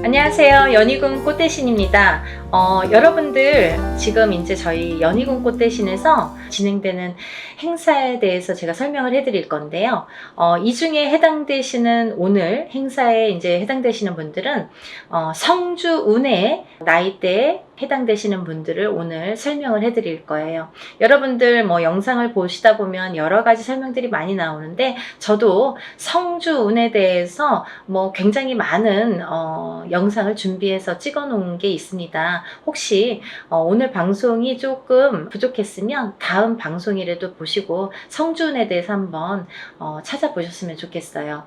안녕하세요. 연희군 꽃대신입니다. 여러분들 지금 이제 저희 연희군 꽃대신에서 진행되는 행사에 대해서 제가 설명을 해드릴 건데요. 이 중에 해당되시는 오늘 행사에 이제 해당되시는 분들은 성주 운해 나이대에 해당되시는 분들을 오늘 설명을 해드릴 거예요. 여러분들 뭐 영상을 보시다 보면 여러 가지 설명들이 많이 나오는데 저도 성주 운에 대해서 뭐 굉장히 많은 영상을 준비해서 찍어 놓은 게 있습니다. 혹시 오늘 방송이 조금 부족했으면 다음 방송이라도 보시고 성주운에 대해서 한번 찾아보셨으면 좋겠어요.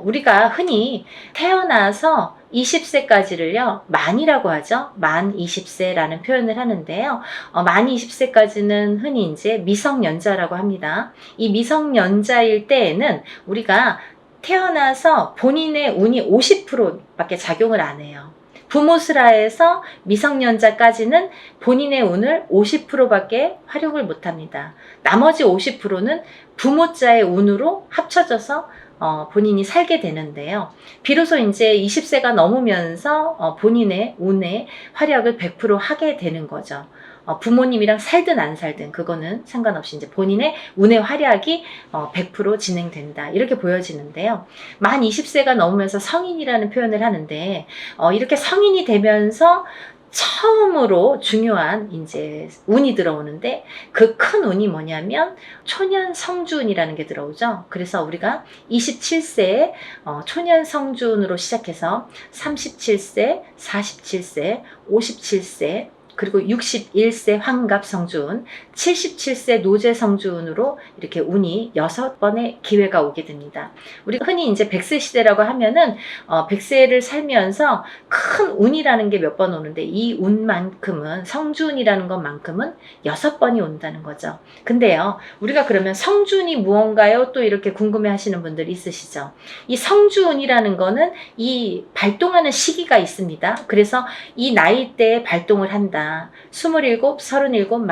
우리가 흔히 태어나서 20세까지를요, 만이라고 하죠. 만 20세라는 표현을 하는데요. 만 20세까지는 흔히 이제 미성년자라고 합니다. 이 미성년자일 때에는 우리가 태어나서 본인의 운이 50%밖에 작용을 안 해요. 부모스라에서 미성년자까지는 본인의 운을 50%밖에 활용을 못 합니다. 나머지 50%는 부모자의 운으로 합쳐져서 본인이 살게 되는데요. 비로소 이제 20세가 넘으면서 본인의 운의 활약을 100% 하게 되는 거죠. 부모님이랑 살든 안 살든 그거는 상관없이 이제 본인의 운의 활약이 100% 진행된다. 이렇게 보여지는데요. 만 20세가 넘으면서 성인이라는 표현을 하는데 이렇게 성인이 되면서 처음으로 중요한 이제 운이 들어오는데 그 큰 운이 뭐냐면 초년 성주운이라는 게 들어오죠. 그래서 우리가 27세에 초년 성주운으로 시작해서 37세, 47세, 57세 그리고 61세 환갑 성주운, 77세 노제 성주운으로 이렇게 운이 6번의 기회가 오게 됩니다. 우리가 흔히 이제 100세 시대라고 하면은 100세를 살면서 큰 운이라는 게 몇 번 오는데 이 운만큼은 성주운이라는 것만큼은 6번이 온다는 거죠. 근데요, 우리가 그러면 성주운이 무언가요? 또 이렇게 궁금해 하시는 분들 있으시죠? 이 성주운이라는 거는 이 발동하는 시기가 있습니다. 그래서 이 나이대에 발동을 한다. 27, 37, 47,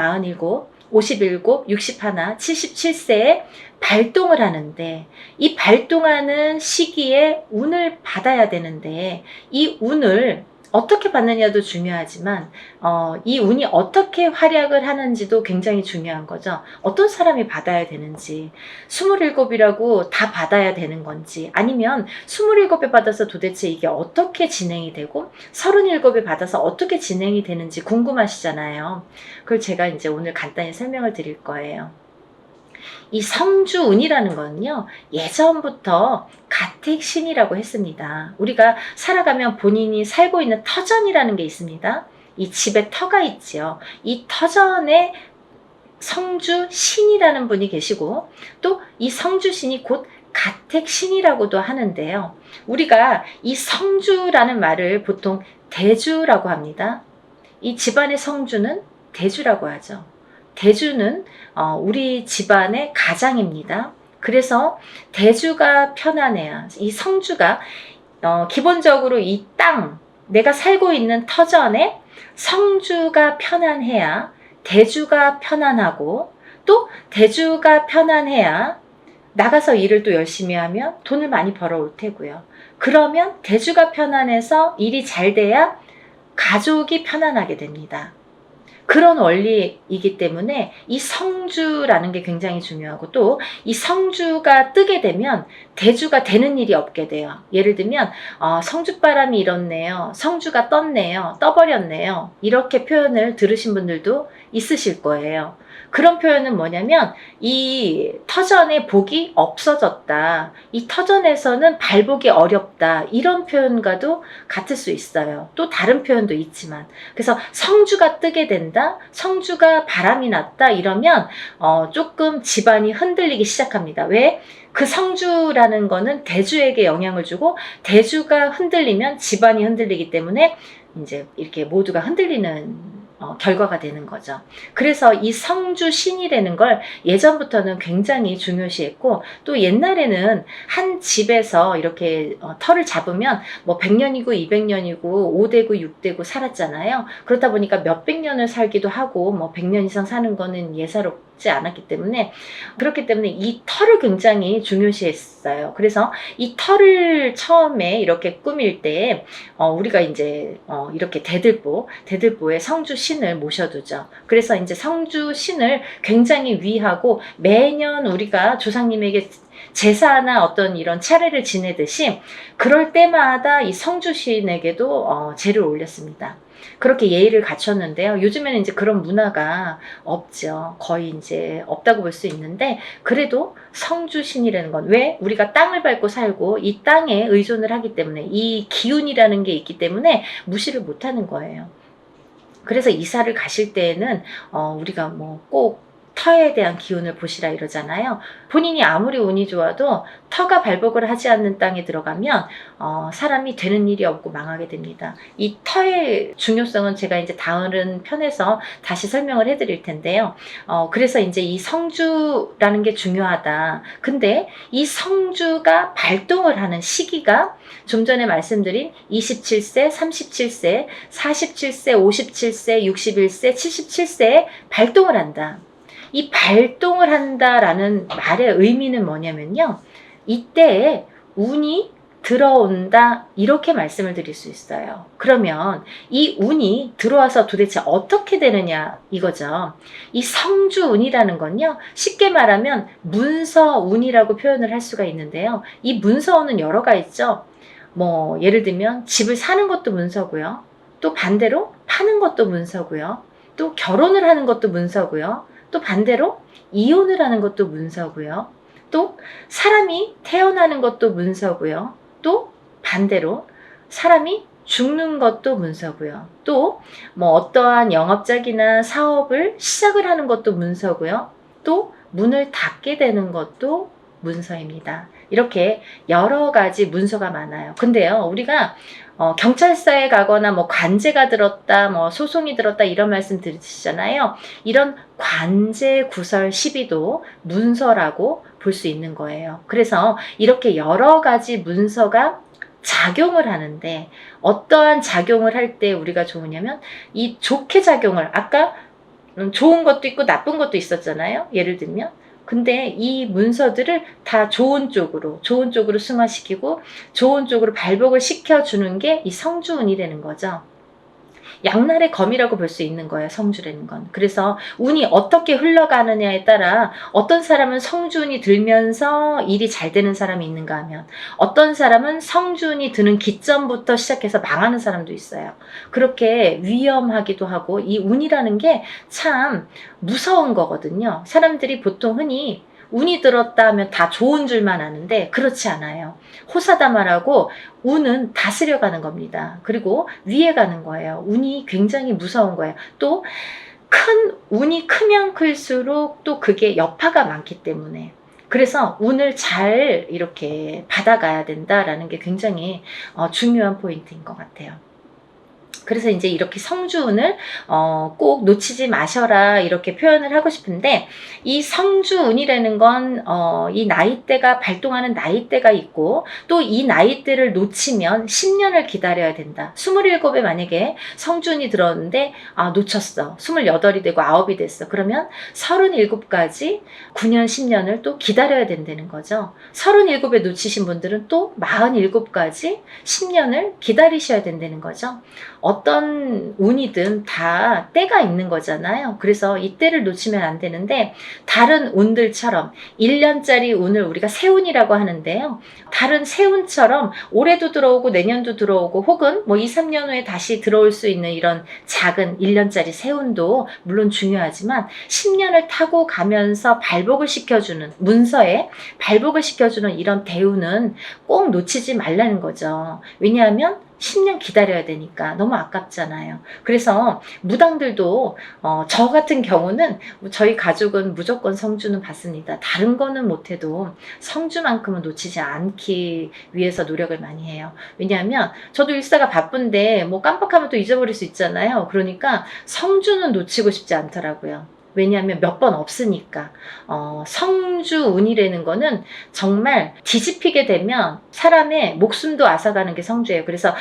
57, 61, 77세에 발동을 하는데 이 발동하는 시기에 운을 받아야 되는데 이 운을 어떻게 받느냐도 중요하지만 이 운이 어떻게 활약을 하는지도 굉장히 중요한 거죠. 어떤 사람이 받아야 되는지 27이라고 다 받아야 되는 건지 아니면 27에 받아서 도대체 이게 어떻게 진행이 되고 37에 받아서 어떻게 진행이 되는지 궁금하시잖아요. 그걸 제가 이제 오늘 간단히 설명을 드릴 거예요. 이 성주운이라는 거는요, 예전부터 가택신이라고 했습니다. 우리가 살아가면 본인이 살고 있는 터전이라는 게 있습니다. 이 집에 터가 있지요. 이 터전에 성주신이라는 분이 계시고 또 이 성주신이 곧 가택신이라고도 하는데요. 우리가 이 성주라는 말을 보통 대주라고 합니다. 이 집안의 성주는 대주라고 하죠. 대주는 우리 집안의 가장입니다. 그래서 대주가 편안해야 이 성주가 기본적으로 이 땅, 내가 살고 있는 터전에 성주가 편안해야 대주가 편안하고 또 대주가 편안해야 나가서 일을 또 열심히 하면 돈을 많이 벌어올 테고요. 그러면 대주가 편안해서 일이 잘 돼야 가족이 편안하게 됩니다. 그런 원리이기 때문에 이 성주라는 게 굉장히 중요하고 또 이 성주가 뜨게 되면 대주가 되는 일이 없게 돼요. 예를 들면 성주바람이 일었네요. 성주가 떴네요. 떠버렸네요. 이렇게 표현을 들으신 분들도 있으실 거예요. 그런 표현은 뭐냐면 이 터전에 복이 없어졌다. 이 터전에서는 발복이 어렵다. 이런 표현과도 같을 수 있어요. 또 다른 표현도 있지만 그래서 성주가 뜨게 된다. 성주가 바람이 났다. 이러면 조금 집안이 흔들리기 시작합니다. 왜? 그 성주라는 거는 대주에게 영향을 주고 대주가 흔들리면 집안이 흔들리기 때문에 이제 이렇게 모두가 흔들리는 결과가 되는 거죠. 그래서 이 성주신이라는 걸 예전부터는 굉장히 중요시했고 또 옛날에는 한 집에서 이렇게 터를 잡으면 뭐 100년이고 200년이고 5대고 6대고 살았잖아요. 그렇다 보니까 몇백 년을 살기도 하고 뭐 100년 이상 사는 거는 예사롭지 해보지 않았기 때문에, 그렇기 때문에 이 털을 굉장히 중요시했어요. 그래서 이 털을 처음에 이렇게 꾸밀 때 우리가 이제 이렇게 대들보에 성주 신을 모셔두죠. 그래서 이제 성주 신을 굉장히 위하고 매년 우리가 조상님에게 제사나 어떤 이런 차례를 지내듯이 그럴 때마다 이 성주신에게도 제를 올렸습니다. 그렇게 예의를 갖췄는데요. 요즘에는 이제 그런 문화가 없죠. 거의 이제 없다고 볼 수 있는데, 그래도 성주신이라는 건, 왜? 우리가 땅을 밟고 살고 이 땅에 의존을 하기 때문에, 이 기운이라는 게 있기 때문에 무시를 못 하는 거예요. 그래서 이사를 가실 때에는 우리가 뭐 꼭 터에 대한 기운을 보시라 이러잖아요. 본인이 아무리 운이 좋아도 터가 발복을 하지 않는 땅에 들어가면 사람이 되는 일이 없고 망하게 됩니다. 이 터의 중요성은 제가 이제 다른 편에서 다시 설명을 해드릴 텐데요. 그래서 이제 이 성주라는 게 중요하다. 근데 이 성주가 발동을 하는 시기가 좀 전에 말씀드린 27세, 37세, 47세, 57세, 61세, 77세에 발동을 한다. 이 발동을 한다라는 말의 의미는 뭐냐면요. 이때에 운이 들어온다, 이렇게 말씀을 드릴 수 있어요. 그러면 이 운이 들어와서 도대체 어떻게 되느냐 이거죠. 이 성주운이라는 건요, 쉽게 말하면 문서운이라고 표현을 할 수가 있는데요. 이 문서운은 여러가 있죠. 뭐 예를 들면 집을 사는 것도 문서고요. 또 반대로 파는 것도 문서고요. 또 결혼을 하는 것도 문서고요. 또 반대로 이혼을 하는 것도 문서고요. 또 사람이 태어나는 것도 문서고요. 또 반대로 사람이 죽는 것도 문서고요. 또 뭐 어떠한 영업작이나 사업을 시작을 하는 것도 문서고요. 또 문을 닫게 되는 것도 문서입니다. 이렇게 여러 가지 문서가 많아요. 근데요, 우리가 경찰서에 가거나 뭐 관제가 들었다, 뭐 소송이 들었다 이런 말씀 들으시잖아요. 이런 관제 구설 시비도 문서라고 볼 수 있는 거예요. 그래서 이렇게 여러 가지 문서가 작용을 하는데, 어떠한 작용을 할 때 우리가 좋으냐면, 이 좋게 작용을, 아까 좋은 것도 있고 나쁜 것도 있었잖아요. 예를 들면, 근데 이 문서들을 다 좋은 쪽으로 승화시키고 좋은 쪽으로 발복을 시켜주는 게 이 성주운이라는 거죠. 양날의 검이라고 볼 수 있는 거예요, 성주라는 건. 그래서 운이 어떻게 흘러가느냐에 따라 어떤 사람은 성주운이 들면서 일이 잘 되는 사람이 있는가 하면, 어떤 사람은 성주운이 드는 기점부터 시작해서 망하는 사람도 있어요. 그렇게 위험하기도 하고, 이 운이라는 게 참 무서운 거거든요. 사람들이 보통 흔히 운이 들었다 하면 다 좋은 줄만 아는데 그렇지 않아요. 호사다마라고 운은 다스려가는 겁니다. 그리고 위에 가는 거예요. 운이 굉장히 무서운 거예요. 또 운이 크면 클수록 또 그게 여파가 많기 때문에, 그래서 운을 잘 이렇게 받아가야 된다라는 게 굉장히 중요한 포인트인 것 같아요. 그래서 이제 이렇게 성주운을 꼭 놓치지 마셔라 이렇게 표현을 하고 싶은데, 이 성주운이라는 건 이 나이대가 발동하는 나이대가 있고, 또 이 나이대를 놓치면 10년을 기다려야 된다. 27에 만약에 성주운이 들었는데 놓쳤어. 28이 되고 9이 됐어. 그러면 37까지 9년 10년을 또 기다려야 된다는 거죠. 37에 놓치신 분들은 또 47까지 10년을 기다리셔야 된다는 거죠. 어떤 운이든 다 때가 있는 거잖아요. 그래서 이 때를 놓치면 안 되는데, 다른 운들처럼 1년짜리 운을 우리가 세운이라고 하는데요. 다른 세운처럼 올해도 들어오고 내년도 들어오고 혹은 뭐 2, 3년 후에 다시 들어올 수 있는 이런 작은 1년짜리 세운도 물론 중요하지만, 10년을 타고 가면서 발복을 시켜주는, 문서에 발복을 시켜주는 이런 대운은 꼭 놓치지 말라는 거죠. 왜냐하면 10년 기다려야 되니까 너무 아깝잖아요. 그래서 무당들도 저 같은 경우는, 저희 가족은 무조건 성주는 받습니다. 다른 거는 못해도 성주만큼은 놓치지 않기 위해서 노력을 많이 해요. 왜냐하면 저도 일사가 바쁜데 뭐 깜빡하면 또 잊어버릴 수 있잖아요. 그러니까 성주는 놓치고 싶지 않더라고요. 왜냐하면 몇 번 없으니까. 성주운이라는 거는 정말 뒤집히게 되면 사람의 목숨도 앗아가는 게 성주예요. 그래서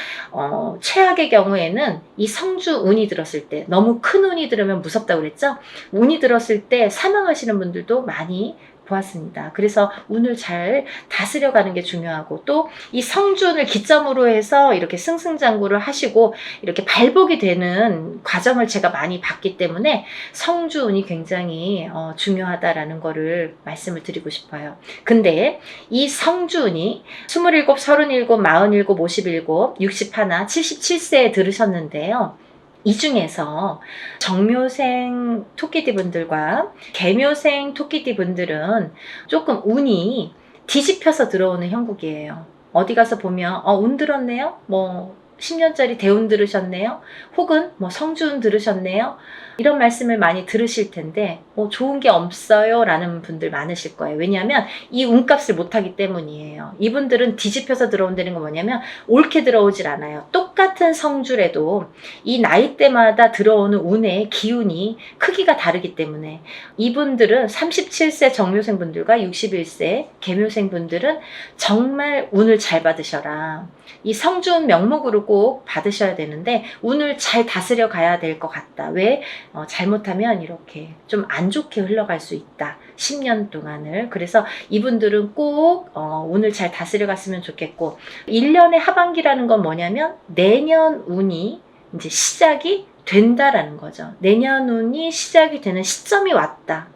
최악의 경우에는 이 성주운이 들었을 때, 너무 큰 운이 들으면 무섭다고 그랬죠? 운이 들었을 때 사망하시는 분들도 많이 보았습니다. 그래서 운을 잘 다스려가는 게 중요하고, 또 이 성주운을 기점으로 해서 이렇게 승승장구를 하시고 이렇게 발복이 되는 과정을 제가 많이 봤기 때문에 성주운이 굉장히 중요하다라는 거를 말씀을 드리고 싶어요. 근데 이 성주운이 27, 37, 47, 57, 61, 77세에 들으셨는데요. 이 중에서 정묘생 토끼띠 분들과 개묘생 토끼띠 분들은 조금 운이 뒤집혀서 들어오는 형국이에요. 어디 가서 보면 운 들었네요? 뭐 10년짜리 대운 들으셨네요? 혹은 뭐 성주운 들으셨네요? 이런 말씀을 많이 들으실 텐데 좋은 게 없어요 라는 분들 많으실 거예요. 왜냐하면 이 운값을 못하기 때문이에요. 이분들은 뒤집혀서 들어온다는 건 뭐냐면 옳게 들어오질 않아요. 똑같은 성주래도 이 나이대마다 들어오는 운의 기운이 크기가 다르기 때문에 이분들은 37세 정묘생 분들과 61세 개묘생 분들은 정말 운을 잘 받으셔라. 이 성주운 명목으로 꼭 받으셔야 되는데 운을 잘 다스려 가야 될 것 같다. 왜? 잘못하면 이렇게 좀 안 좋게 흘러갈 수 있다. 10년 동안을. 그래서 이분들은 꼭 운을 잘 다스려 갔으면 좋겠고, 1년의 하반기라는 건 뭐냐면 내년 운이 이제 시작이 된다라는 거죠. 내년 운이 시작이 되는 시점이 왔다.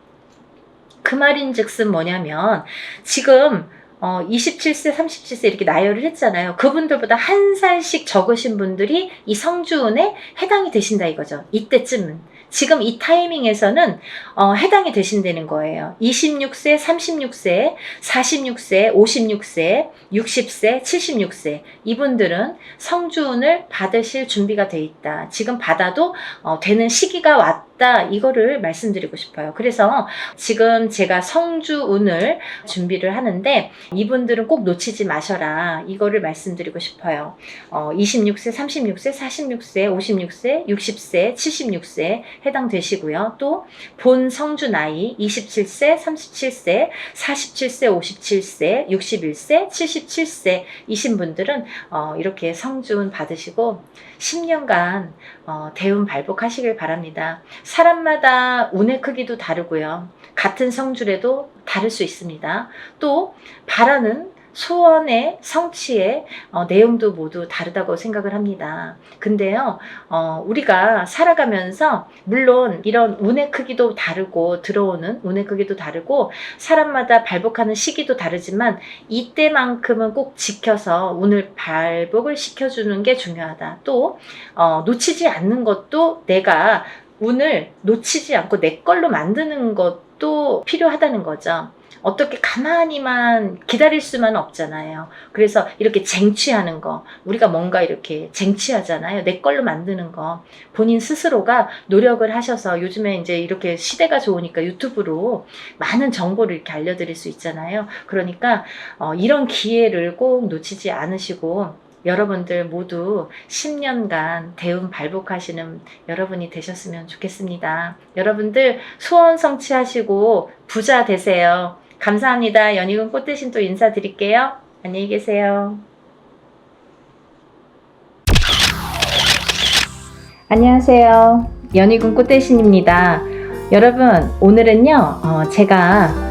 그 말인즉슨 뭐냐면 지금 27세, 37세 이렇게 나열을 했잖아요. 그분들보다 한 살씩 적으신 분들이 이 성주운에 해당이 되신다 이거죠. 이때쯤은. 지금 이 타이밍에서는 해당이 되신다는 거예요. 26세, 36세, 46세, 56세, 60세, 76세 이분들은 성주운을 받으실 준비가 돼 있다. 지금 받아도 되는 시기가 왔다. 이거를 말씀드리고 싶어요. 그래서 지금 제가 성주운을 준비를 하는데 이분들은 꼭 놓치지 마셔라. 이거를 말씀드리고 싶어요. 26세, 36세, 46세, 56세, 60세, 76세 해당되시고요. 또 본 성주 나이 27세, 37세, 47세, 57세, 61세, 77세 이신 분들은 이렇게 성주운 받으시고 10년간 대운 발복하시길 바랍니다. 사람마다 운의 크기도 다르고요. 같은 성주래도 다를 수 있습니다. 또 바라는 소원의 성취의 내용도 모두 다르다고 생각을 합니다. 근데요, 우리가 살아가면서 물론 이런 운의 크기도 다르고 들어오는 운의 크기도 다르고 사람마다 발복하는 시기도 다르지만 이때만큼은 꼭 지켜서 운을 발복을 시켜주는 게 중요하다. 또 놓치지 않는 것도 내가 운을 놓치지 않고 내 걸로 만드는 것도 필요하다는 거죠. 어떻게 가만히만 기다릴 수만 없잖아요. 그래서 이렇게 쟁취하는 거, 우리가 뭔가 이렇게 쟁취하잖아요. 내 걸로 만드는 거. 본인 스스로가 노력을 하셔서 요즘에 이제 이렇게 시대가 좋으니까 유튜브로 많은 정보를 이렇게 알려드릴 수 있잖아요. 그러니까 이런 기회를 꼭 놓치지 않으시고 여러분들 모두 10년간 대운 발복하시는 여러분이 되셨으면 좋겠습니다. 여러분들 소원 성취하시고 부자 되세요. 감사합니다. 연희군 꽃대신 또 인사드릴게요. 안녕히 계세요. 안녕하세요. 연희군 꽃대신입니다. 여러분 오늘은요 제가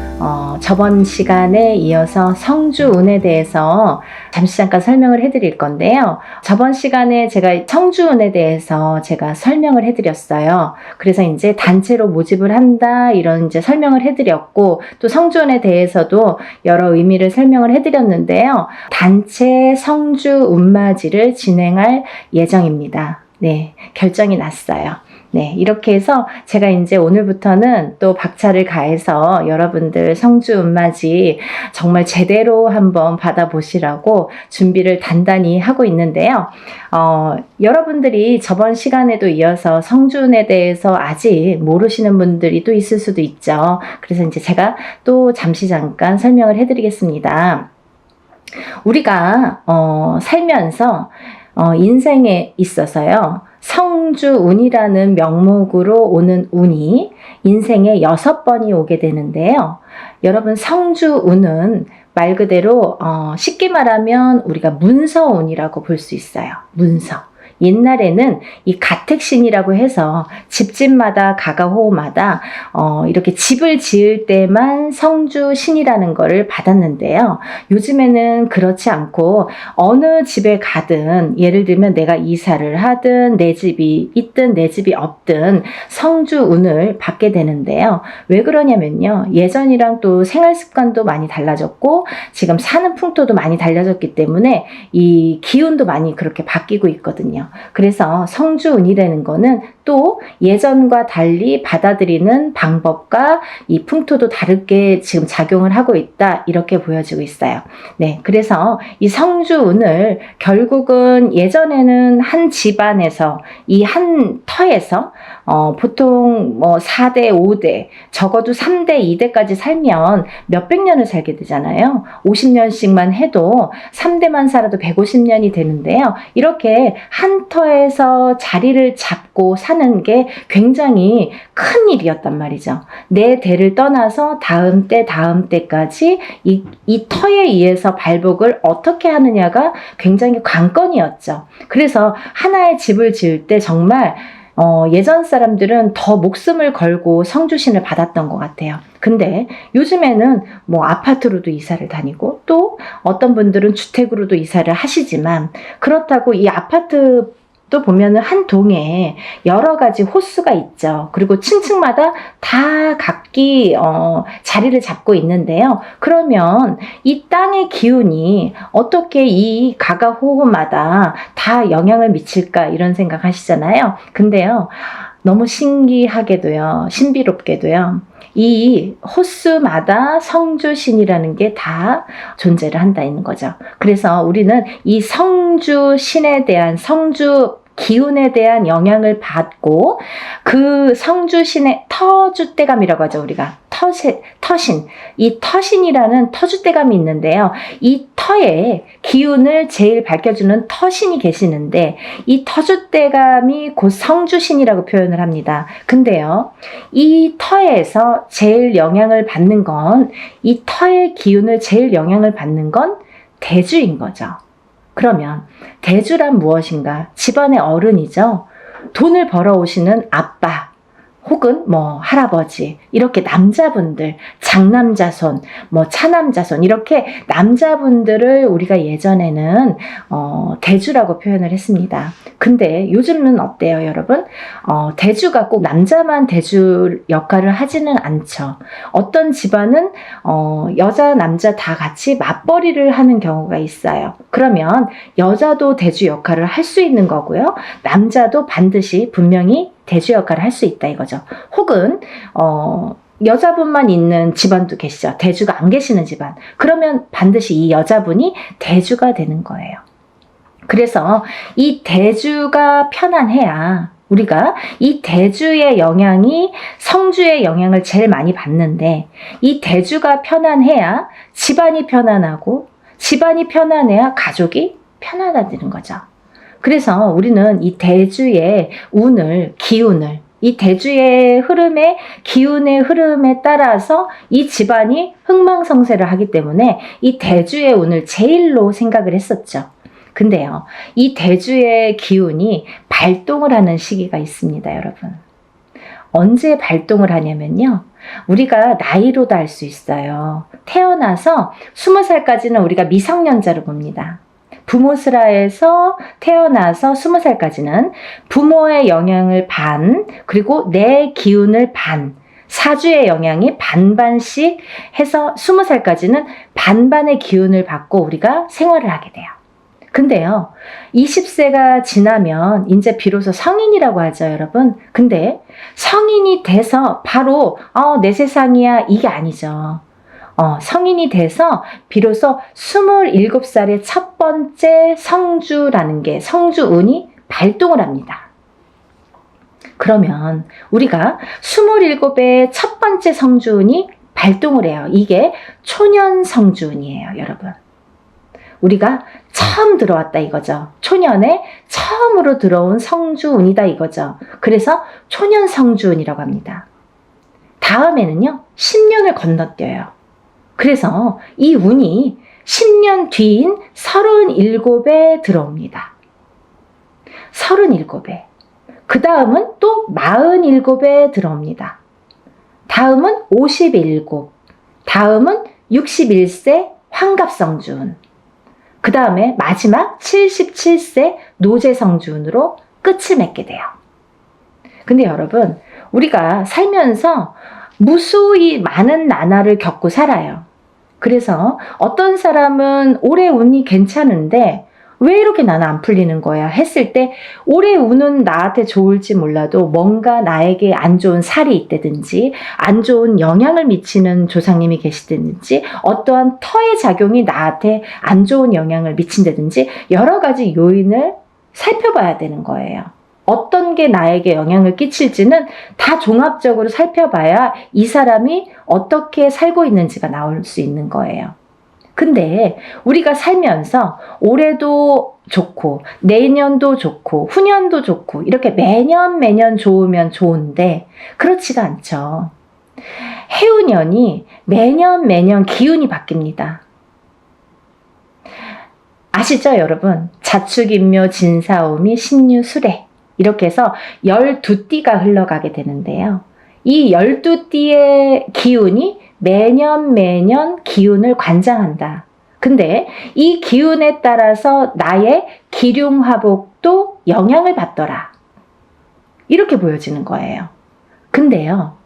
저번 시간에 이어서 성주운에 대해서 잠시 잠깐 설명을 해드릴 건데요. 저번 시간에 제가 성주운에 대해서 제가 설명을 해드렸어요. 그래서 이제 단체로 모집을 한다 이런 이제 설명을 해드렸고 또 성주운에 대해서도 여러 의미를 설명을 해드렸는데요. 단체 성주운맞이를 진행할 예정입니다. 네, 결정이 났어요. 네, 이렇게 해서 제가 이제 오늘부터는 또 박차를 가해서 여러분들 성주운맞이 정말 제대로 한번 받아보시라고 준비를 단단히 하고 있는데요. 여러분들이 저번 시간에도 이어서 성주운에 대해서 아직 모르시는 분들이 또 있을 수도 있죠. 그래서 이제 제가 또 잠시 잠깐 설명을 해드리겠습니다. 우리가 살면서 인생에 있어서요. 성주운이라는 명목으로 오는 운이 인생에 6번이 오게 되는데요. 여러분, 성주운은 말 그대로 쉽게 말하면 우리가 문서운이라고 볼 수 있어요. 문서. 옛날에는 이 가택신이라고 해서 집집마다 가가호호마다 이렇게 집을 지을 때만 성주신이라는 거를 받았는데요. 요즘에는 그렇지 않고 어느 집에 가든, 예를 들면 내가 이사를 하든 내 집이 있든 내 집이 없든 성주운을 받게 되는데요. 왜 그러냐면요, 예전이랑 또 생활 습관도 많이 달라졌고 지금 사는 풍토도 많이 달라졌기 때문에 이 기운도 많이 그렇게 바뀌고 있거든요. 그래서 성주운이라는 거는 또 예전과 달리 받아들이는 방법과 이 풍토도 다르게 지금 작용을 하고 있다, 이렇게 보여지고 있어요. 네, 그래서 이 성주운을 결국은 예전에는 한 집안에서, 이 한 터에서 보통 뭐 4대, 5대, 적어도 3대, 2대까지 살면 몇백 년을 살게 되잖아요. 50년씩만 해도 3대만 살아도 150년이 되는데요. 이렇게 한 터에서 자리를 잡고 사는 게 굉장히 큰 일이었단 말이죠. 내 대를 떠나서 다음 때까지 이 터에 의해서 발복을 어떻게 하느냐가 굉장히 관건이었죠. 그래서 하나의 집을 지을 때 정말 예전 사람들은 더 목숨을 걸고 성주신을 받았던 것 같아요. 근데 요즘에는 뭐 아파트로도 이사를 다니고 또 어떤 분들은 주택으로도 이사를 하시지만, 그렇다고 이 아파트 또 보면은 한 동에 여러 가지 호수가 있죠. 그리고 층층마다 다 각기 자리를 잡고 있는데요. 그러면 이 땅의 기운이 어떻게 이 가가호호마다 다 영향을 미칠까, 이런 생각 하시잖아요. 근데요, 너무 신기하게도요, 신비롭게도요, 이 호수마다 성주신이라는 게 다 존재를 한다는 거죠. 그래서 우리는 이 성주신에 대한, 성주 기운에 대한 영향을 받고, 그 성주신의 터줏대감이라고 하죠. 우리가 터신, 이 터신이라는 터줏대감이 있는데요. 이 터의 기운을 제일 밝혀주는 터신이 계시는데, 이 터줏대감이 곧 성주신이라고 표현을 합니다. 근데요, 이 터에서 제일 영향을 받는 건, 이 터의 기운을 제일 영향을 받는 건 대주인 거죠. 그러면 대주란 무엇인가? 집안의 어른이죠. 돈을 벌어오시는 아빠 혹은 뭐 할아버지, 이렇게 남자분들, 장남자손, 뭐 차남자손, 이렇게 남자분들을 우리가 예전에는 대주라고 표현을 했습니다. 근데 요즘은 어때요, 여러분? 대주가 꼭 남자만 대주 역할을 하지는 않죠. 어떤 집안은 여자 남자 다 같이 맞벌이를 하는 경우가 있어요. 그러면 여자도 대주 역할을 할 수 있는 거고요, 남자도 반드시 분명히 대주 역할을 할 수 있다, 이거죠. 혹은 여자분만 있는 집안도 계시죠. 대주가 안 계시는 집안. 그러면 반드시 이 여자분이 대주가 되는 거예요. 그래서 이 대주가 편안해야 우리가 이 대주의 영향이 성주의 영향을 제일 많이 받는데, 이 대주가 편안해야 집안이 편안하고, 집안이 편안해야 가족이 편안해지는 거죠. 그래서 우리는 이 대주의 운을, 기운을, 이 대주의 흐름의, 기운의 흐름에 따라서 이 집안이 흥망성쇠를 하기 때문에 이 대주의 운을 제일로 생각을 했었죠. 근데요, 이 대주의 기운이 발동을 하는 시기가 있습니다, 여러분. 언제 발동을 하냐면요, 우리가 나이로도 알 수 있어요. 태어나서 20살까지는 우리가 미성년자로 봅니다. 부모스라에서 태어나서 20살까지는 부모의 영향을 반, 그리고 내 기운을 반, 사주의 영향이 반반씩 해서 20살까지는 반반의 기운을 받고 우리가 생활을 하게 돼요. 근데요, 20세가 지나면 이제 비로소 성인이라고 하죠, 여러분. 근데 성인이 돼서 바로 내 세상이야, 이게 아니죠. 성인이 돼서 비로소 27살의 첫 번째 성주라는 게, 성주운이 발동을 합니다. 그러면 우리가 27의 첫 번째 성주운이 발동을 해요. 이게 초년 성주운이에요, 여러분. 우리가 처음 들어왔다, 이거죠. 초년에 처음으로 들어온 성주운이다 이거죠. 그래서 초년 성주운이라고 합니다. 다음에는요, 10년을 건너뛰어요. 그래서 이 운이 10년 뒤인 37에 들어옵니다. 37에. 그 다음은 또 47에 들어옵니다. 다음은 57, 다음은 61세 환갑성주운, 그 다음에 마지막 77세 노제성주운으로 끝을 맺게 돼요. 근데 여러분, 우리가 살면서 무수히 많은 나날을 겪고 살아요. 그래서 어떤 사람은 올해 운이 괜찮은데 왜 이렇게 나는 안 풀리는 거야 했을 때 올해 운은 나한테 좋을지 몰라도 뭔가 나에게 안 좋은 살이 있다든지 안 좋은 영향을 미치는 조상님이 계시다든지 어떠한 터의 작용이 나한테 안 좋은 영향을 미친다든지 여러 가지 요인을 살펴봐야 되는 거예요. 어떤 게 나에게 영향을 끼칠지는 다 종합적으로 살펴봐야 이 사람이 어떻게 살고 있는지가 나올 수 있는 거예요. 근데 우리가 살면서 올해도 좋고 내년도 좋고 후년도 좋고 이렇게 매년 좋으면 좋은데 그렇지가 않죠. 해운년이 매년 기운이 바뀝니다. 아시죠 여러분? 자축인묘 진사오미 신유술해 이렇게 해서 12띠가 흘러가게 되는데요. 이 12띠의 기운이 매년 기운을 관장한다. 근데 이 기운에 따라서 나의 기륭화복도 영향을 받더라. 이렇게 보여지는 거예요. 근데요,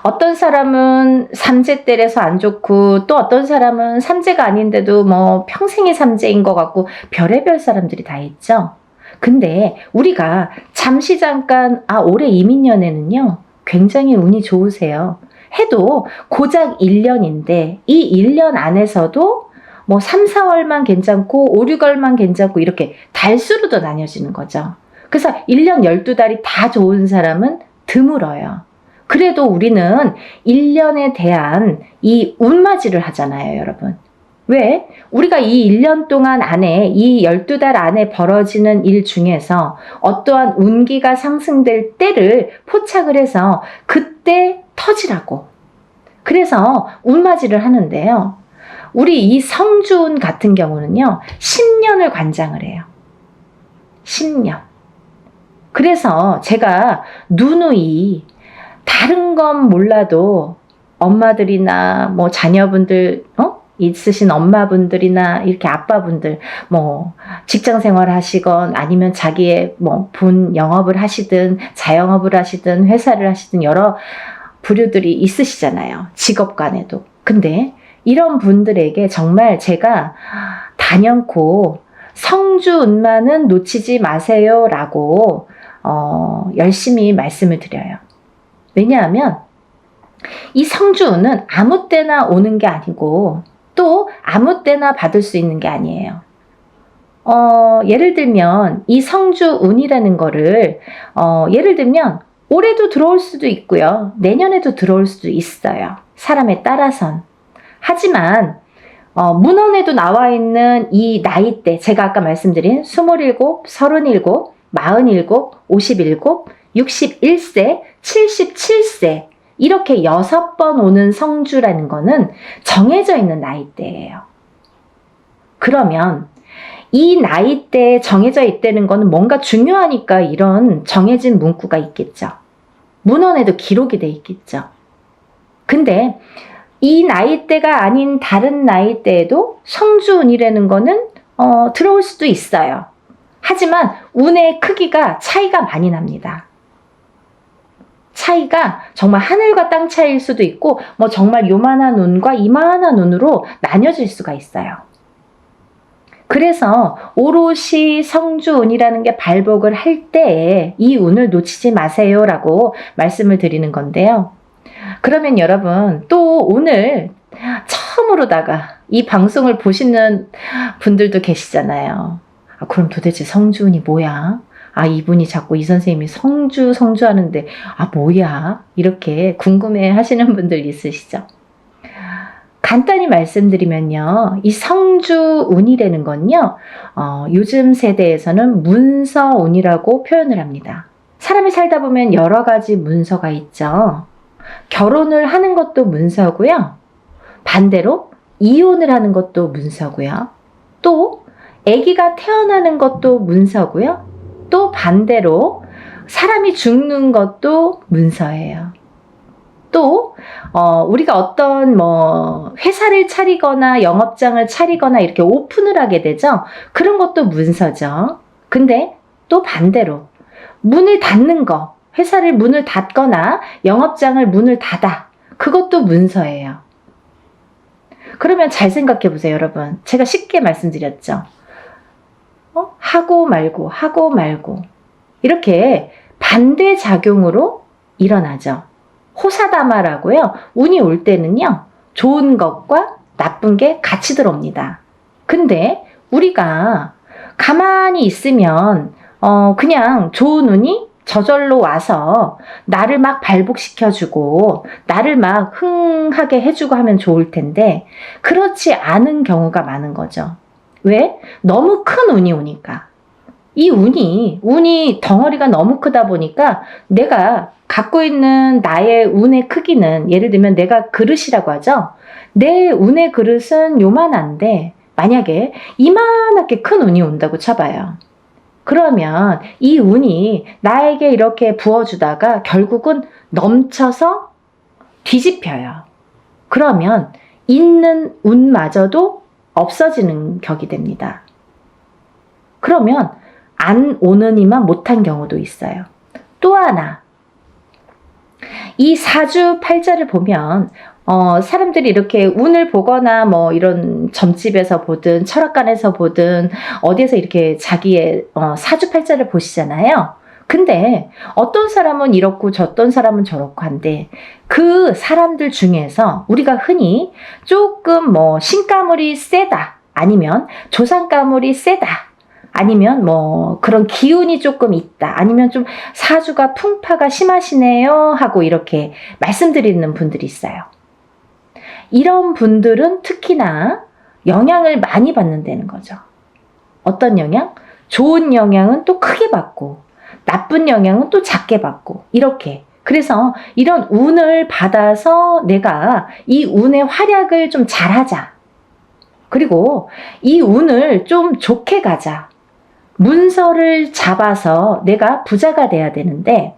어떤 사람은 삼재때려서 안 좋고 또 어떤 사람은 삼재가 아닌데도 뭐 평생이 삼재인 것 같고 별의별 사람들이 다 있죠. 근데 우리가 잠시 잠깐 올해 이민년에는요 굉장히 운이 좋으세요 해도 고작 1년인데 이 1년 안에서도 뭐 3, 4월만 괜찮고 5, 6월만 괜찮고 이렇게 달수로도 나뉘어지는 거죠. 그래서 1년 12달이 다 좋은 사람은 드물어요. 그래도 우리는 1년에 대한 이 운맞이를 하잖아요, 여러분. 왜? 우리가 이 1년 동안 안에 이 12달 안에 벌어지는 일 중에서 어떠한 운기가 상승될 때를 포착을 해서 그때 터지라고. 그래서 운맞이를 하는데요. 우리 이 성주운 같은 경우는요. 10년을 관장을 해요. 10년. 그래서 제가 누누이 다른 건 몰라도 엄마들이나 뭐 자녀분들 있으신 엄마분들이나 이렇게 아빠분들 뭐 직장 생활 하시건 아니면 자기의 뭐 본 영업을 하시든 자영업을 하시든 회사를 하시든 여러 부류들이 있으시잖아요. 직업 간에도. 근데 이런 분들에게 정말 제가 단연코 성주운만은 놓치지 마세요 라고 열심히 말씀을 드려요. 왜냐하면 이 성주운은 아무 때나 오는 게 아니고 또 아무 때나 받을 수 있는 게 아니에요. 예를 들면 이 성주운이라는 거를 예를 들면 올해도 들어올 수도 있고요. 내년에도 들어올 수도 있어요. 사람에 따라선. 하지만 문헌에도 나와 있는 이 나이대 제가 아까 말씀드린 27, 37, 47, 57, 61세, 77세 이렇게 6번 오는 성주라는 거는 정해져 있는 나이대예요. 그러면 이 나이대에 정해져 있다는 거는 뭔가 중요하니까 이런 정해진 문구가 있겠죠. 문헌에도 기록이 돼 있겠죠. 근데 이 나이대가 아닌 다른 나이대에도 성주운이라는 거는 들어올 수도 있어요. 하지만 운의 크기가 차이가 많이 납니다. 차이가 정말 하늘과 땅 차이일 수도 있고 뭐 정말 요만한 운과 이만한 운으로 나뉘어질 수가 있어요. 그래서 오롯이 성주운이라는 게 발복을 할 때에 이 운을 놓치지 마세요 라고 말씀을 드리는 건데요. 그러면 여러분 또 오늘 처음으로다가 이 방송을 보시는 분들도 계시잖아요. 그럼 도대체 성주운이 뭐야? 이분이 자꾸 이 선생님이 성주 하는데 뭐야? 이렇게 궁금해 하시는 분들 있으시죠? 간단히 말씀드리면요. 이 성주운이라는 건요. 요즘 세대에서는 문서운이라고 표현을 합니다. 사람이 살다 보면 여러 가지 문서가 있죠. 결혼을 하는 것도 문서고요. 반대로 이혼을 하는 것도 문서고요. 또 아기가 태어나는 것도 문서고요. 또 반대로 사람이 죽는 것도 문서예요. 또 우리가 어떤 회사를 차리거나 영업장을 차리거나 이렇게 오픈을 하게 되죠. 그런 것도 문서죠. 근데 또 반대로 문을 닫는 거, 회사를 문을 닫거나 영업장을 문을 닫아. 그것도 문서예요. 그러면 잘 생각해 보세요, 여러분. 제가 쉽게 말씀드렸죠. 하고 말고 하고 말고 이렇게 반대작용으로 일어나죠. 호사다마라고요. 운이 올 때는요. 좋은 것과 나쁜 게 같이 들어옵니다. 근데 우리가 가만히 있으면 그냥 좋은 운이 저절로 와서 나를 막 발복시켜주고 나를 막 흥하게 해주고 하면 좋을 텐데 그렇지 않은 경우가 많은 거죠. 왜? 너무 큰 운이 오니까. 이 운이 덩어리가 너무 크다 보니까 내가 갖고 있는 나의 운의 크기는 예를 들면 내가 그릇이라고 하죠. 내 운의 그릇은 요만한데 만약에 이만하게 큰 운이 온다고 쳐봐요. 그러면 이 운이 나에게 이렇게 부어주다가 결국은 넘쳐서 뒤집혀요. 그러면 있는 운마저도 없어지는 격이 됩니다. 그러면 안 오느니만 못한 경우도 있어요. 또 하나, 이 사주팔자를 보면 사람들이 이렇게 운을 보거나 이런 점집에서 보든 철학관에서 보든 어디에서 이렇게 자기의 사주팔자를 보시잖아요. 근데 어떤 사람은 이렇고 어떤 사람은 저렇고 한데 그 사람들 중에서 우리가 흔히 조금 신가물이 세다 아니면 조상가물이 세다 아니면 그런 기운이 조금 있다 아니면 좀 사주가 풍파가 심하시네요 하고 이렇게 말씀드리는 분들이 있어요. 이런 분들은 특히나 영향을 많이 받는다는 거죠. 어떤 영향? 좋은 영향은 또 크게 받고 나쁜 영향은 또 작게 받고 이렇게. 그래서 이런 운을 받아서 내가 이 운의 활약을 좀 잘하자. 그리고 이 운을 좀 좋게 가자. 문서를 잡아서 내가 부자가 돼야 되는데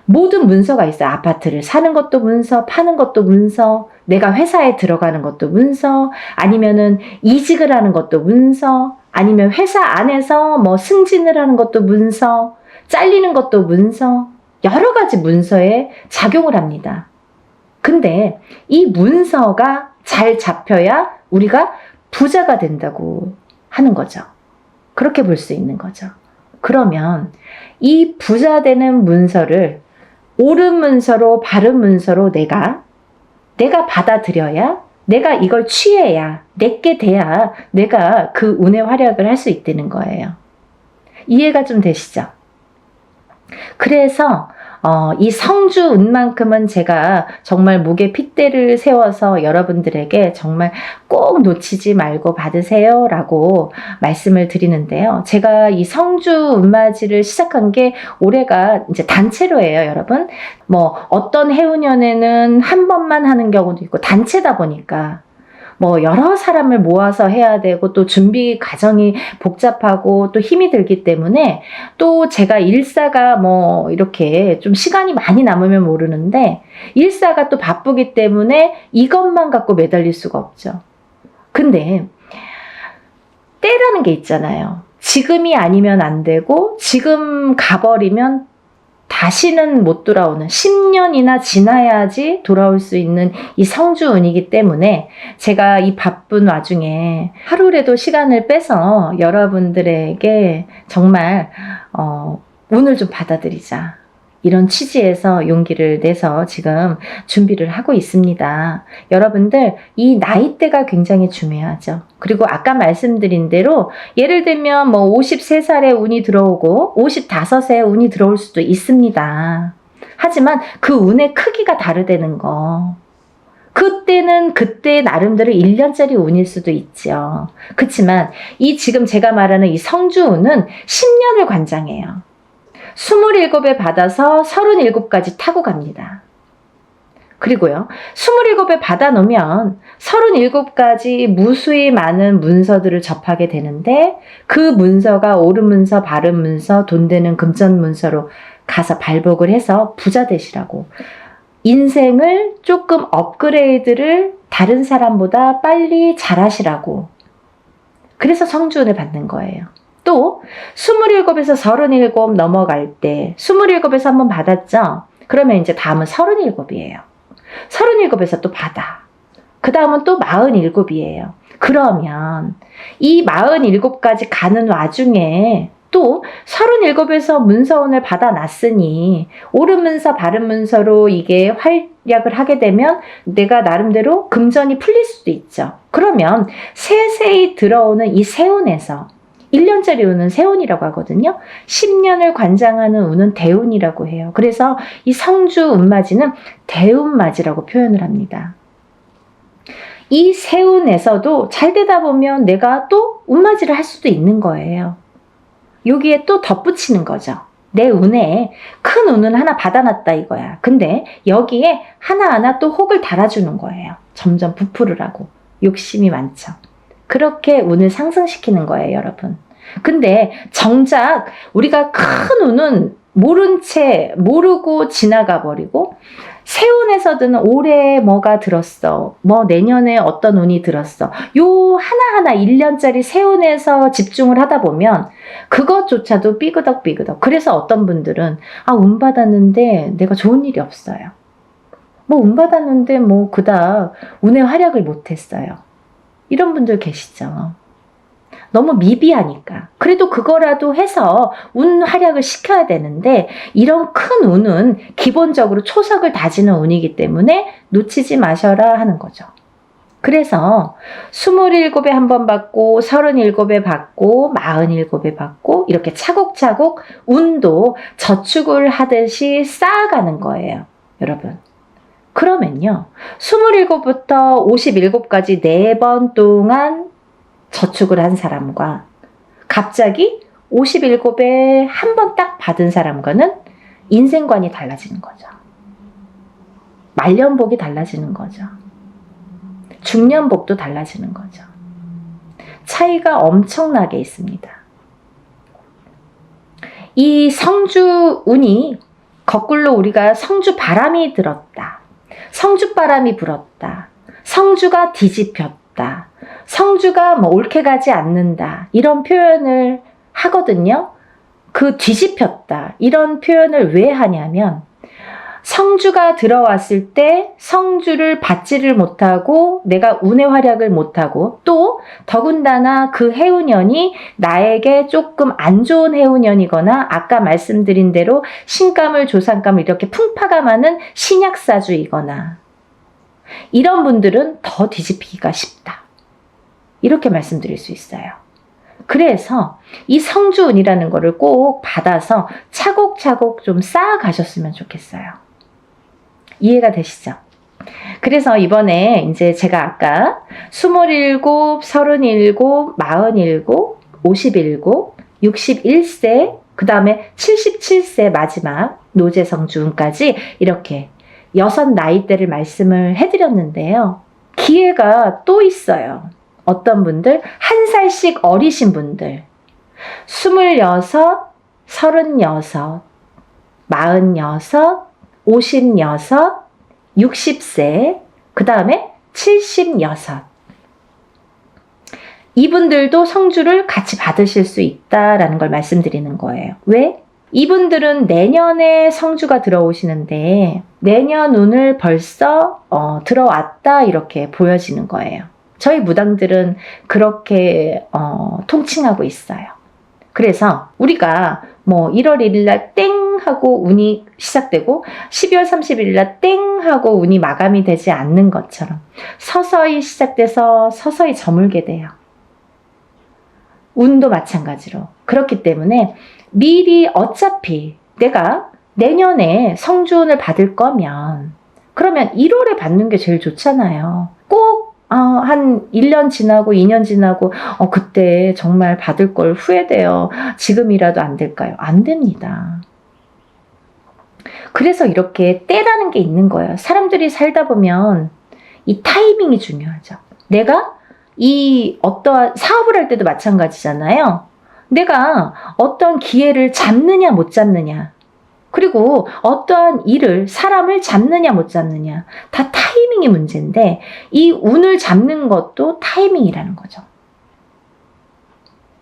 모든 문서가 있어요. 아파트를 사는 것도 문서, 파는 것도 문서, 내가 회사에 들어가는 것도 문서, 아니면은 이직을 하는 것도 문서, 아니면 회사 안에서 승진을 하는 것도 문서, 잘리는 것도 문서, 여러 가지 문서에 작용을 합니다. 근데 이 문서가 잘 잡혀야 우리가 부자가 된다고 하는 거죠. 그렇게 볼 수 있는 거죠. 그러면 이 부자 되는 문서를 옳은 문서로 바른 문서로 내가 받아들여야 내가 이걸 취해야 내게 돼야 내가 그 운의 활약을 할 수 있다는 거예요. 이해가 좀 되시죠? 그래서 이 성주 운만큼은 제가 정말 목에 핏대를 세워서 여러분들에게 정말 꼭 놓치지 말고 받으세요 라고 말씀을 드리는데요. 제가 이 성주 운맞이를 시작한 게 올해가 이제 단체로 해요, 여러분. 어떤 해운년에는 한 번만 하는 경우도 있고 단체다 보니까 여러 사람을 모아서 해야 되고 또 준비 과정이 복잡하고 또 힘이 들기 때문에 또 제가 일사가 이렇게 좀 시간이 많이 남으면 모르는데 일사가 또 바쁘기 때문에 이것만 갖고 매달릴 수가 없죠. 근데 때라는 게 있잖아요. 지금이 아니면 안 되고 지금 가버리면 다시는 못 돌아오는 10년이나 지나야지 돌아올 수 있는 이 성주운이기 때문에 제가 이 바쁜 와중에 하루라도 시간을 빼서 여러분들에게 정말 운을 좀 받아들이자. 이런 취지에서 용기를 내서 지금 준비를 하고 있습니다. 여러분들 이 나이대가 굉장히 중요하죠. 그리고 아까 말씀드린 대로 예를 들면 53살에 운이 들어오고 55세에 운이 들어올 수도 있습니다. 하지만 그 운의 크기가 다르다는 거. 그때는 그때 나름대로 1년짜리 운일 수도 있죠. 그렇지만 이 지금 제가 말하는 이 성주운은 10년을 관장해요. 27에 받아서 37까지 타고 갑니다. 그리고요, 27에 받아놓으면 37가지 무수히 많은 문서들을 접하게 되는데 그 문서가 옳은 문서, 바른 문서, 돈 되는 금전 문서로 가서 발복을 해서 부자 되시라고. 인생을 조금 업그레이드를 다른 사람보다 빨리 잘하시라고. 그래서 성주운을 받는 거예요. 또 27에서 37 넘어갈 때 27에서 한번 받았죠? 그러면 이제 다음은 37이에요. 37에서 또 받아. 그 다음은 또 47이에요. 그러면 이 47까지 가는 와중에 또 37에서 문서운을 받아놨으니 옳은 문서, 바른 문서로 이게 활약을 하게 되면 내가 나름대로 금전이 풀릴 수도 있죠. 그러면 세세히 들어오는 이 세운에서 1년짜리 운은 세운이라고 하거든요. 10년을 관장하는 운은 대운이라고 해요. 그래서 이 성주 운맞이는 대운맞이라고 표현을 합니다. 이 세운에서도 잘 되다 보면 내가 또 운맞이를 할 수도 있는 거예요. 여기에 또 덧붙이는 거죠. 내 운에 큰 운은 하나 받아놨다 이거야. 근데 여기에 하나하나 또 혹을 달아주는 거예요. 점점 부풀으라고. 욕심이 많죠. 그렇게 운을 상승시키는 거예요, 여러분. 근데 정작 우리가 큰 운은 모른 채 모르고 지나가 버리고 세운에서든 올해 뭐가 들었어, 뭐 내년에 어떤 운이 들었어, 요 하나하나 1년짜리 세운에서 집중을 하다 보면 그것조차도 삐그덕삐그덕. 그래서 어떤 분들은 운 받았는데 내가 좋은 일이 없어요. 뭐 운 받았는데 뭐 그닥 운의 활약을 못했어요. 이런 분들 계시죠. 너무 미비하니까. 그래도 그거라도 해서 운 활약을 시켜야 되는데 이런 큰 운은 기본적으로 초석을 다지는 운이기 때문에 놓치지 마셔라 하는 거죠. 그래서 27에 한 번 받고 37에 받고 47에 받고 이렇게 차곡차곡 운도 저축을 하듯이 쌓아가는 거예요, 여러분. 그러면요, 27부터 57까지 4번 동안 저축을 한 사람과 갑자기 57에 한 번 딱 받은 사람과는 인생관이 달라지는 거죠. 말년복이 달라지는 거죠. 중년복도 달라지는 거죠. 차이가 엄청나게 있습니다. 이 성주운이 거꾸로 우리가 성주바람이 들었다, 성주바람이 불었다, 성주가 뒤집혔다, 성주가 뭐 옳게 가지 않는다, 이런 표현을 하거든요. 그 뒤집혔다 이런 표현을 왜 하냐면 성주가 들어왔을 때 성주를 받지를 못하고 내가 운의 활약을 못하고 또 더군다나 그 해운년이 나에게 조금 안 좋은 해운년이거나 아까 말씀드린 대로 신감을 조상감을 이렇게 풍파가 많은 신약사주이거나 이런 분들은 더 뒤집히기가 쉽다, 이렇게 말씀드릴 수 있어요. 그래서 이 성주운이라는 거를 꼭 받아서 차곡차곡 좀 쌓아가셨으면 좋겠어요. 이해가 되시죠? 그래서 이번에 이제 제가 아까 27, 37, 47, 57, 61세, 그 다음에 77세 마지막 노제성주운까지 이렇게 6 나이대를 말씀을 해드렸는데요. 기회가 또 있어요. 어떤 분들, 1살씩 어리신 분들, 26, 36, 46, 56, 60세, 그 다음에 76. 이분들도 성주를 같이 받으실 수 있다라는 걸 말씀드리는 거예요. 왜? 이분들은 내년에 성주가 들어오시는데 내년 운을 벌써 들어왔다 이렇게 보여지는 거예요. 저희 무당들은 그렇게 통칭하고 있어요. 그래서 우리가 뭐 1월 1일 날 땡 하고 운이 시작되고 12월 31일 날 땡 하고 운이 마감이 되지 않는 것처럼 서서히 시작돼서 서서히 저물게 돼요. 운도 마찬가지로. 그렇기 때문에 미리 어차피 내가 내년에 성주운을 받을 거면 그러면 1월에 받는 게 제일 좋잖아요. 꼭 한 1년 지나고 2년 지나고 그때 정말 받을 걸 후회돼요. 지금이라도 안 될까요? 안 됩니다. 그래서 이렇게 때라는 게 있는 거예요. 사람들이 살다 보면 이 타이밍이 중요하죠. 내가 이 어떠한 사업을 할 때도 마찬가지잖아요. 내가 어떤 기회를 잡느냐 못 잡느냐, 그리고 어떠한 일을, 사람을 잡느냐 못 잡느냐, 다 타이밍이 문제인데 이 운을 잡는 것도 타이밍이라는 거죠.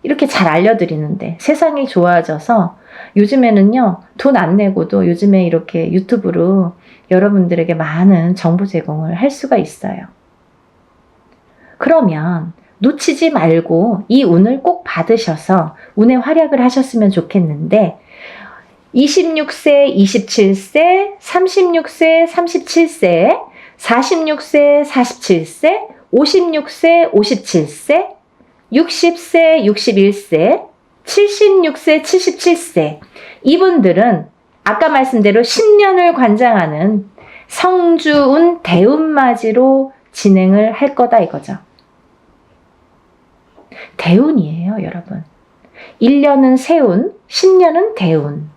이렇게 잘 알려드리는데 세상이 좋아져서 요즘에는요, 돈 안 내고도 요즘에 이렇게 유튜브로 여러분들에게 많은 정보 제공을 할 수가 있어요. 그러면 놓치지 말고 이 운을 꼭 받으셔서 운의 활약을 하셨으면 좋겠는데, 26세, 27세, 36세, 37세, 46세, 47세, 56세, 57세, 60세, 61세, 76세, 77세, 이분들은 아까 말씀대로 10년을 관장하는 성주운 대운맞이로 진행을 할 거다 이거죠. 대운이에요, 여러분. 1년은 세운, 10년은 대운.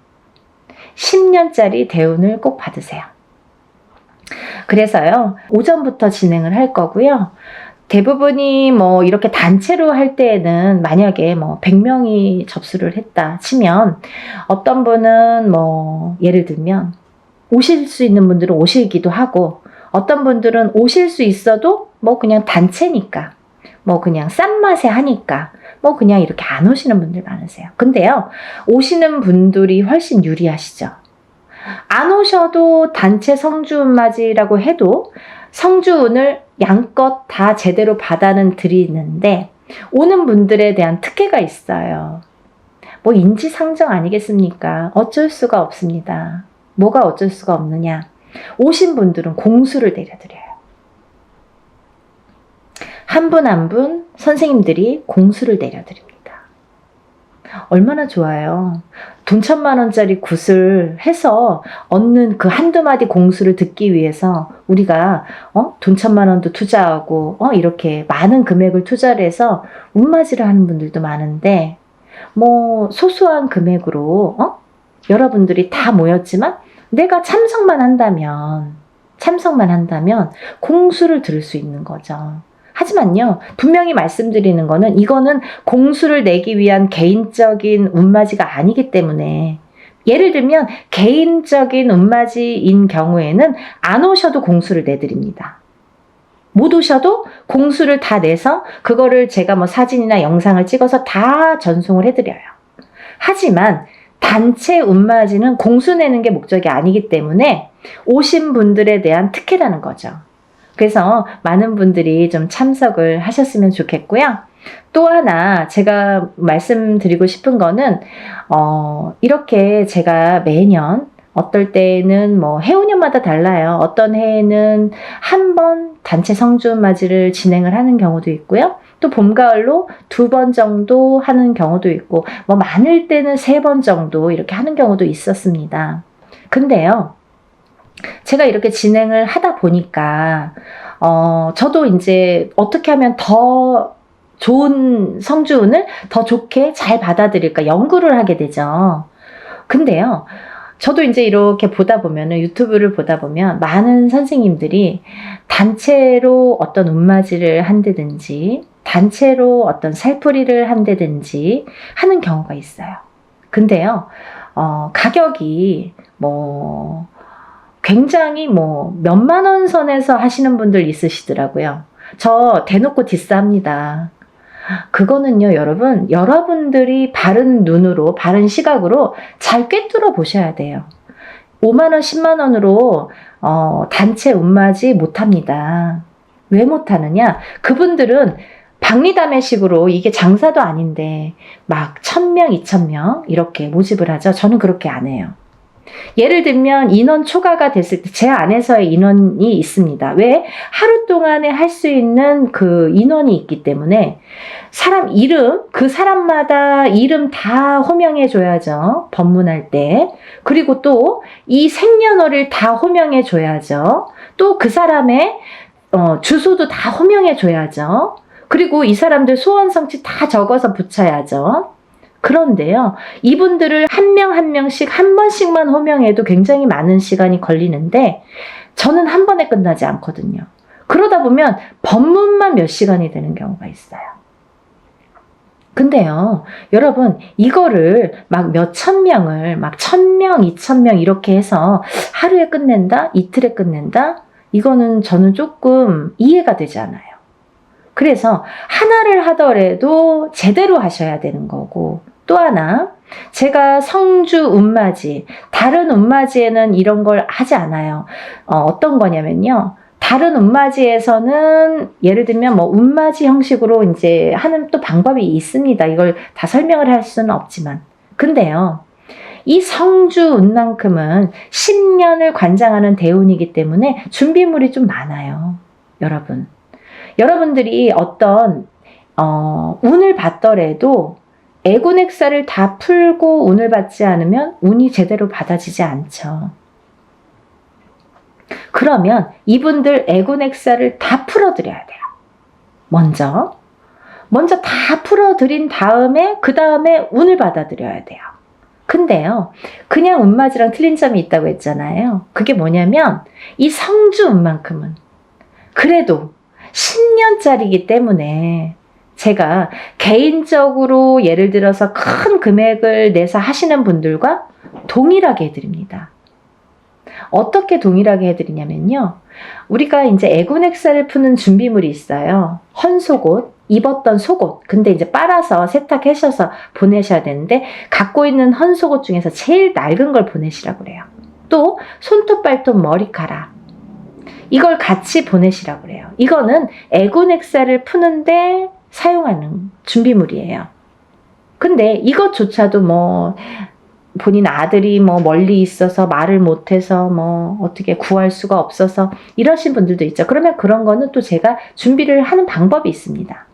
10년짜리 대운을 꼭 받으세요. 그래서요, 오전부터 진행을 할 거고요. 대부분이 뭐 이렇게 단체로 할 때에는 만약에 뭐 100명이 접수를 했다 치면 어떤 분은 뭐 예를 들면 오실 수 있는 분들은 오시기도 하고, 어떤 분들은 오실 수 있어도 뭐 그냥 단체니까, 뭐 그냥 싼 맛에 하니까 뭐 그냥 이렇게 안 오시는 분들 많으세요. 근데요, 오시는 분들이 훨씬 유리하시죠. 안 오셔도 단체 성주운맞이라고 해도 성주운을 양껏 다 제대로 받아는 드리는데, 오는 분들에 대한 특혜가 있어요. 뭐 인지상정 아니겠습니까? 어쩔 수가 없습니다. 뭐가 어쩔 수가 없느냐? 오신 분들은 공수를 내려드려요. 한 분 한 분 선생님들이 공수를 내려드립니다. 얼마나 좋아요. 돈 1,000,000원짜리 굿을 해서 얻는 그 한두 마디 공수를 듣기 위해서 우리가 돈 1,000,000원도 투자하고 이렇게 많은 금액을 투자를 해서 운맞이를 하는 분들도 많은데, 뭐 소소한 금액으로 여러분들이 다 모였지만 내가 참석만 한다면 공수를 들을 수 있는 거죠. 하지만요, 분명히 말씀드리는 거는, 이거는 공수를 내기 위한 개인적인 운맞이가 아니기 때문에, 예를 들면 개인적인 운맞이인 경우에는 안 오셔도 공수를 내드립니다. 못 오셔도 공수를 다 내서 그거를 제가 뭐 사진이나 영상을 찍어서 다 전송을 해드려요. 하지만 단체 운맞이는 공수 내는 게 목적이 아니기 때문에 오신 분들에 대한 특혜라는 거죠. 그래서 많은 분들이 좀 참석을 하셨으면 좋겠고요. 또 하나 제가 말씀드리고 싶은 거는, 이렇게 제가 매년, 어떨 때는 뭐 해운년마다 달라요. 어떤 해에는 한 번 단체 성주운맞이를 진행을 하는 경우도 있고요. 또 봄, 가을로 2번 정도 하는 경우도 있고, 뭐 많을 때는 3번 정도 이렇게 하는 경우도 있었습니다. 근데요, 제가 이렇게 진행을 하다 보니까 저도 이제 어떻게 하면 더 좋은 성주운을 더 좋게 잘 받아들일까 연구를 하게 되죠. 근데요, 저도 이제 이렇게 보다 보면은, 유튜브를 보다 보면 많은 선생님들이 단체로 어떤 운맞이를 한다든지 단체로 어떤 살풀이를 한다든지 하는 경우가 있어요. 근데요, 가격이 뭐 굉장히 뭐 몇만 원 선에서 하시는 분들 있으시더라고요. 저 대놓고 디스합니다. 그거는요, 여러분, 여러분들이 바른 눈으로, 바른 시각으로 잘 꿰뚫어 보셔야 돼요. 5만 원, 10만 원으로 단체 운맞이 못합니다. 왜 못하느냐? 그분들은 박리담회식으로, 이게 장사도 아닌데 막 1,000명, 2,000명 이렇게 모집을 하죠. 저는 그렇게 안 해요. 예를 들면 인원 초과가 됐을 때 제 안에서의 인원이 있습니다. 왜? 하루 동안에 할 수 있는 그 인원이 있기 때문에 사람 이름, 그 사람마다 이름 다 호명해 줘야죠. 법문할 때. 그리고 또 이 생년월일 다 호명해 줘야죠. 또 그 사람의 주소도 다 호명해 줘야죠. 그리고 이 사람들 소원 성취 다 적어서 붙여야죠. 그런데요, 이분들을 한 명 한 명씩 한 번씩만 호명해도 굉장히 많은 시간이 걸리는데 저는 한 번에 끝나지 않거든요. 그러다 보면 법문만 몇 시간이 되는 경우가 있어요. 근데요, 여러분, 이거를 막 몇천 명을 막 1,000명, 2,000명 이렇게 해서 하루에 끝낸다? 이틀에 끝낸다? 이거는 저는 조금 이해가 되지 않아요. 그래서 하나를 하더라도 제대로 하셔야 되는 거고, 또 하나, 제가 성주 운맞이, 다른 운맞이에는 이런 걸 하지 않아요. 어떤 거냐면요. 다른 운맞이에서는 예를 들면 뭐 운맞이 형식으로 이제 하는 또 방법이 있습니다. 이걸 다 설명을 할 수는 없지만. 근데요, 이 성주 운만큼은 10년을 관장하는 대운이기 때문에 준비물이 좀 많아요. 여러분. 여러분들이 어떤 운을 받더라도 애군액사를 다 풀고 운을 받지 않으면 운이 제대로 받아지지 않죠. 그러면 이분들 애군액사를 다 풀어드려야 돼요. 먼저 다 풀어드린 다음에 그 다음에 운을 받아들여야 돼요. 근데요, 그냥 운맞이랑 틀린 점이 있다고 했잖아요. 그게 뭐냐면 이 성주 운만큼은 그래도 10년짜리이기 때문에 제가 개인적으로 예를 들어서 큰 금액을 내서 하시는 분들과 동일하게 해드립니다. 어떻게 동일하게 해드리냐면요. 우리가 이제 애군액사를 푸는 준비물이 있어요. 헌속옷, 입었던 속옷. 근데 이제 빨아서 세탁하셔서 보내셔야 되는데 갖고 있는 헌속옷 중에서 제일 낡은 걸 보내시라고 그래요. 또 손톱, 발톱, 머리카락. 이걸 같이 보내시라고 그래요. 이거는 애군액사를 푸는데 사용하는 준비물이에요. 근데 이것조차도 뭐 본인 아들이 뭐 멀리 있어서 말을 못해서 뭐 어떻게 구할 수가 없어서 이러신 분들도 있죠. 그러면 그런 거는 또 제가 준비를 하는 방법이 있습니다.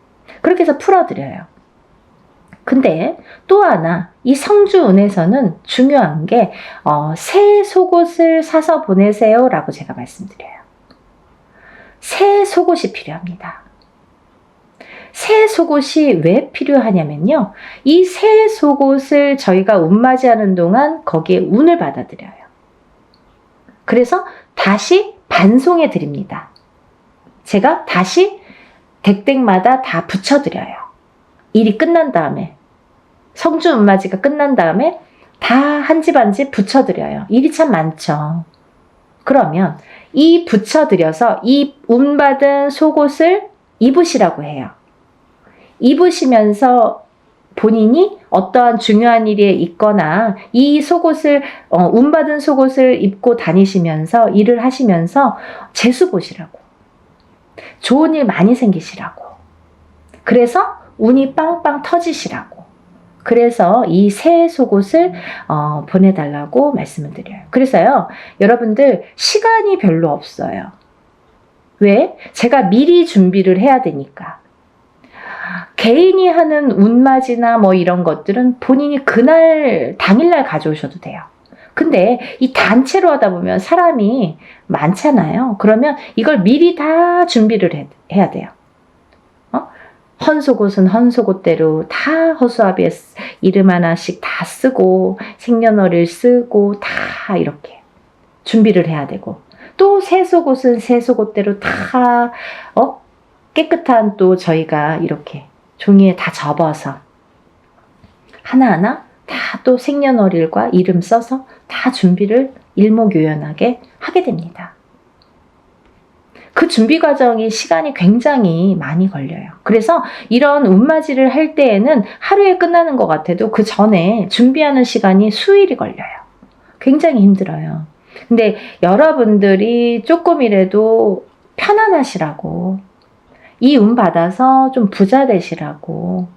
그렇게 해서 풀어드려요. 근데 또 하나, 이 성주운에서는 중요한 게 새 속옷을 사서 보내세요 라고 제가 말씀드려요. 새 속옷이 필요합니다. 새 속옷이 왜 필요하냐면요. 이 새 속옷을 저희가 운맞이하는 동안 거기에 운을 받아들여요. 그래서 다시 반송해 드립니다. 제가 다시 댁댁마다 다 붙여드려요. 일이 끝난 다음에, 성주 운맞이가 끝난 다음에 다 한 집 한 집 붙여드려요. 일이 참 많죠. 그러면 이 붙여드려서 이 운받은 속옷을 입으시라고 해요. 입으시면서 본인이 어떠한 중요한 일에 있거나 이 속옷을 운받은 속옷을 입고 다니시면서 일을 하시면서 재수 보시라고, 좋은 일 많이 생기시라고, 그래서 운이 빵빵 터지시라고, 그래서 이 새 속옷을 보내달라고 말씀을 드려요. 그래서요, 여러분들 시간이 별로 없어요. 왜? 제가 미리 준비를 해야 되니까. 개인이 하는 운맞이나 뭐 이런 것들은 본인이 그날 당일날 가져오셔도 돼요. 근데 이 단체로 하다 보면 사람이 많잖아요. 그러면 이걸 미리 다 준비를 해야 돼요. 헌속옷은 헌속옷대로 다 허수아비에 이름 하나씩 다 쓰고 생년월일 쓰고 다 이렇게 준비를 해야 되고, 또 새 속옷은 새 속옷대로 다 깨끗한 또 저희가 이렇게 종이에 다 접어서 하나하나 다 또 생년월일과 이름 써서 다 준비를 일목요연하게 하게 됩니다. 그 준비 과정이 시간이 굉장히 많이 걸려요. 그래서 이런 운맞이를 할 때에는 하루에 끝나는 것 같아도 그 전에 준비하는 시간이 수일이 걸려요. 굉장히 힘들어요. 근데 여러분들이 조금이라도 편안하시라고, 이 운 받아서 좀 부자 되시라고,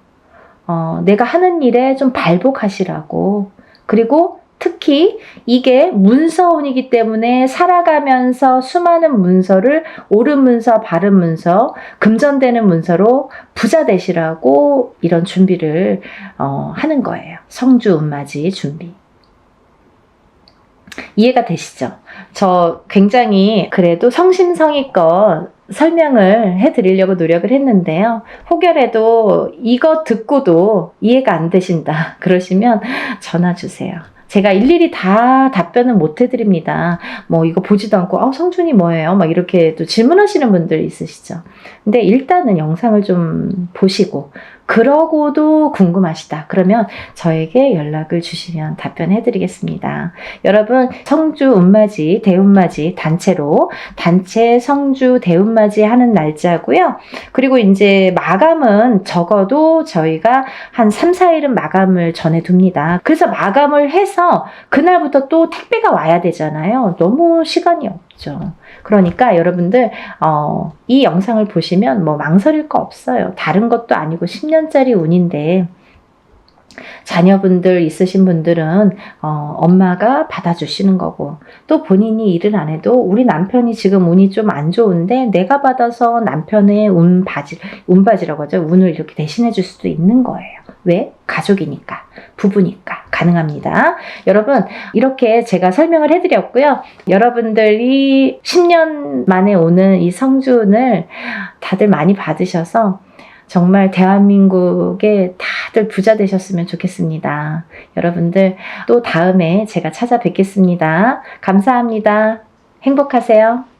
내가 하는 일에 좀 발복하시라고, 그리고 특히 특히 이게 문서운이기 때문에 살아가면서 수많은 문서를 옳은 문서, 바른 문서, 금전되는 문서로 부자 되시라고 이런 준비를 하는 거예요. 성주 운맞이 준비. 이해가 되시죠? 저 굉장히 그래도 성심성의껏 설명을 해드리려고 노력을 했는데요. 혹여라도 이거 듣고도 이해가 안 되신다 그러시면 전화 주세요. 제가 일일이 다 답변은 못 해드립니다. 뭐 이거 보지도 않고 성준이 뭐예요? 막 이렇게 또 질문하시는 분들 있으시죠. 근데 일단은 영상을 좀 보시고 그러고도 궁금하시다. 그러면 저에게 연락을 주시면 답변해 드리겠습니다. 여러분 성주 운맞이, 대운맞이 단체로 단체 성주 대운맞이 하는 날짜고요. 그리고 이제 마감은 적어도 저희가 한 3, 4일은 마감을 전해 둡니다. 그래서 마감을 해서 그날부터 또 택배가 와야 되잖아요. 너무 시간이 없죠. 그러니까 여러분들 이 영상을 보시면 뭐 망설일 거 없어요. 다른 것도 아니고 10년짜리 운인데 자녀분들 있으신 분들은 엄마가 받아주시는 거고 또 본인이 일을 안 해도 우리 남편이 지금 운이 좀 안 좋은데 내가 받아서 남편의 운바지라고 하죠. 운을 이렇게 대신해 줄 수도 있는 거예요. 왜? 가족이니까, 부부니까 가능합니다. 여러분 이렇게 제가 설명을 해드렸고요. 여러분들이 10년 만에 오는 이 성준을 다들 많이 받으셔서 정말 대한민국에 다들 부자 되셨으면 좋겠습니다. 여러분들 또 다음에 제가 찾아뵙겠습니다. 감사합니다. 행복하세요.